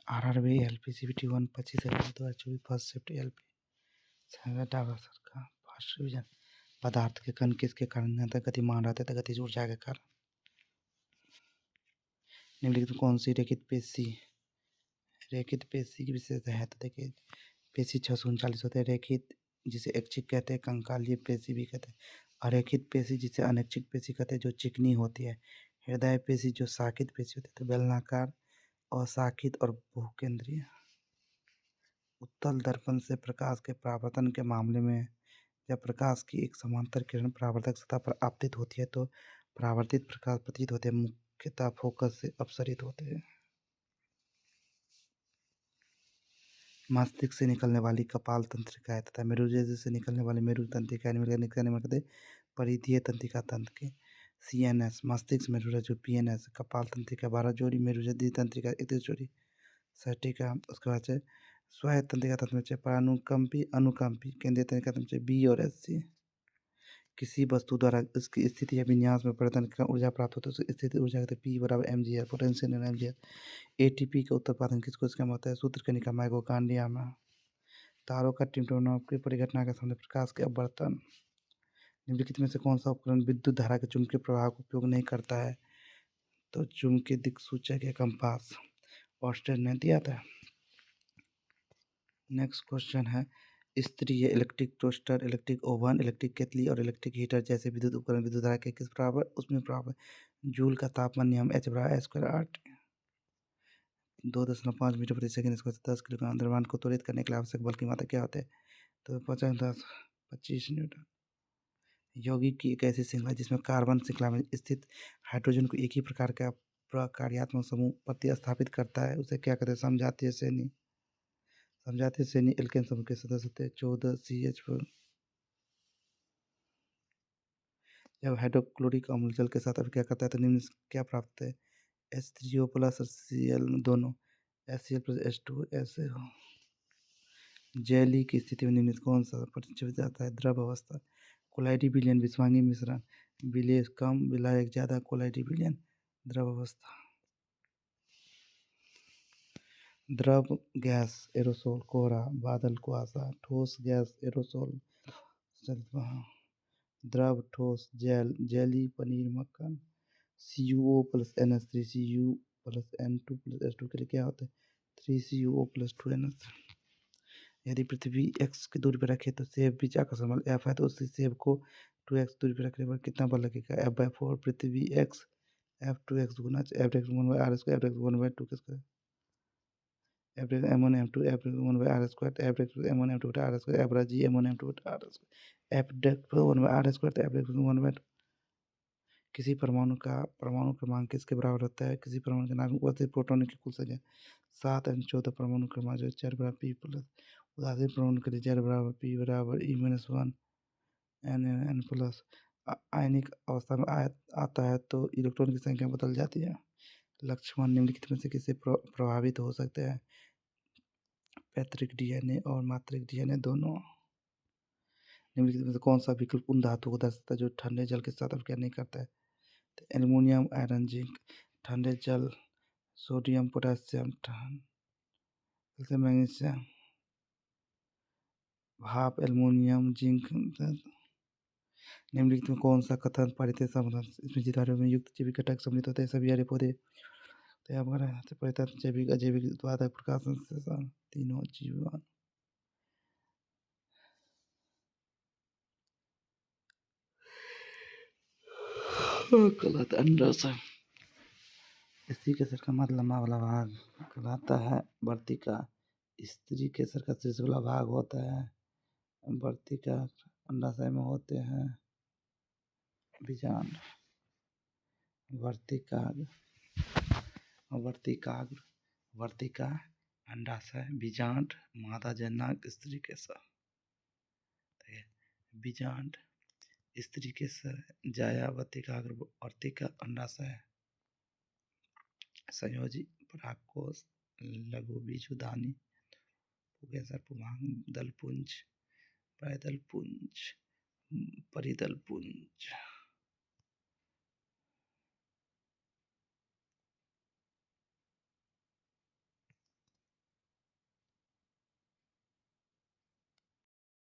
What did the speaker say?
RRB LP CBT 1 25/11/2024 first shift LP Dabur सरकार first revision. पदार्थ के कण किसके कारण निरंतर गतिमान रहते थे? गतिज ऊर्जा के कारण। निम्नलिखित में कौन सी रेखित पेशी की विशेषता है? तो देखिए पेशी 639 होते हैं। रेखित जिसे ऐच्छिक कहते हैं, कंकालीय पेशी भी कहते हैं। अरेखित पेशी जिसे अनैच्छिक पेशी कहते हैं, जो चिकनी होती है। हृदय पेशी जो शाखित पेशी होती है, तो बेलनाकार, अशाखित और बहुकेंद्रीय। उत्तल दर्पण से प्रकाश के परावर्तन के मामले में जब प्रकाश की एक समांतर किरण परावर्तक सतह पर आपतित होती है तो परावर्तित प्रकाश प्रतीत होते हैं, मुख्यतः फोकस से अपसरित होते हैं। मस्तिष्क से निकलने वाली कपाल तंत्रिका तथा मेरुरज्जु से निकलने वाली मेरु तंत्रिका निकलने परिधीय तंत्रिका तंत्र के। CNS मस्तिष्क मेरुरज्जु, PNS कपाल तंत्रिका 12 जोड़ी, मेरुरज्जु तंत्रिका 31 जोड़ी। सटिका उसके बाद से स्वायत्त तंत्रिका तंत्र में परानुकंपी, अनुकंपी केंद्रीय तंत्रिका तंत्र में B और SC। किसी वस्तु द्वारा उसकी स्थिति या विन्यास में परिवर्तन कर ऊर्जा प्राप्त होती है, उसकी स्थिति ऊर्जा कहते हैं। P बराबर mgr, पोटेंशियल mgr। ATP का उत्पादन किसको इसका होता है? सूत्रकणिका माइटोकॉन्ड्रिया में। तारों का टिमटिमाना की परिघटना के सामने प्रकाश के अपवर्तन। निम्नलिखित में से कौन सा उपकरण विद्युत धारा के चुंबकीय प्रवाह का उपयोग नहीं करता है? तो चुंबकीय दिक्सूचक या कंपास। ऑस्टेन ने दिया था। नेक्स्ट क्वेश्चन है स्त्रीय electric toaster, electric oven, electric केतली और इलेक्ट्रिक हीटर जैसे विद्युत उपकरण विद्युत धारा के किस बराबर? उसमें बराबर। जूल का तापमान नियम H बराबर h² 8 2.5 मीटर प्रति सेकंड इसको 10 किलोग्राम द्रव्यमान को त्वरित करने के लिए आवश्यक बल की मात्रा क्या होते हैं? तो 25 न्यूटन। यौगिक की एक ऐसी श्रृंखला जिसमें कार्बन श्रृंखला में स्थित हाइड्रोजन को एक ही प्रकार का प्रकार्यात्मक समूह प्रतिस्थापित करता है, उसे क्या कहते हैं? समजातीय श्रेणी। समजातीय श्रेणी एल्केन समूह के सदस्य होते हैं 14 CH4। जब हाइड्रोक्लोरिक अम्ल जल के साथ अभिक्रिया करता है तो निम्न क्या प्राप्त है? H3O प्लस और Cl दोनों HCl प्लस H2 ऐसे हो। जेली की स्थिति में निम्नलिखित कौन सा प्रतिच्छेदित जाता है? द्रव अवस्था। कोलाइडी विलयन विस्वांगी मिश्रण। विलेय कम विलायक ज्यादा, कोलाइडी विलयन। द्रव अवस्था। द्रव गैस एरोसोल कोहरा, बादल कुआसा। ठोस गैस एरोसोल द्रव ठोस जेल, जेली पनीर मक्खन। CuO plus NH3, Cu plus N2 plus H2 के लिए क्या होता है? 3CuO plus 2NH। यदि पृथ्वी x की दूरी पर रखे तो सेब बीच आकर्षण बल F है, तो उसी सेब को 2x दूरी पर रखने पर कितना बल लगेगा? F/4 पृथ्वी x F 2x गुना F 1/r स्क्वायर F 1/2 के square F m1 m2 F 1/r square F m1 m2 r square F g m1 m2 r square F 1/r square F 1/2। किसी परमाणु क्रमांक किसके बराबर होता है? किसी परमाणु के नाम उपस्थित प्रोटॉन की कुल संख्या 7 n 14 परमाणु क्रमांक जो 4 बराबर p प्लस उदासीन परमाणु के लिए 4 बराबर p बराबर e-1 n प्लस। आयनिक अवस्था में आता है तो इलेक्ट्रॉन की संख्या बदल जाती है। लक्ष्मण निम्नलिखित में से किससे प्रभावित हो सकते हैं? पैतृक DNA और मातृक DNA दोनों। निम्नलिखित में से कौन सा विकल्प उन धातु को दर्शाता है जो ठंडे जल के साथ अभिक्रिया नहीं करता है? तो एल्युमिनियम, आयरन, जिंक। ठंडे जल सोडियम, पोटेशियम, मैग्नीशियम। भाप एल्युमिनियम, जिंक। निम्नलिखित में कौन सा कथन पारित समाधान? इसमें जितारे में युक्त जैविक घटक सम्मिलित होते हैं। सभी हरे पौधे परितंत्र जैविक अजैविक उत्पादक प्रकाश संश्लेषण तीनों जीवन। गलत अंडरस। स्त्री के सर का मध्य लंबा वाला भाग कहलाता है वर्तिका। स्त्री के सर का शीर्ष वाला भाग होता है वर्तिका। अंडाशय में होते हैं बीजांड। वर्तिकाग्र, वर्तिकाग्र, वर्तिका, अंडाशय, बीजांड, मादा जननांग, स्त्री के सर। बीजांड, स्त्री के सर, जाया, वर्तिकाग्र, वर्तिका, अंडाशय। संयोजी परागकोश, लघु बीजोदानी, पुंकेसर, पुंभाग, दलपुंज, प्रायदल पुंज, परिदल पुंज।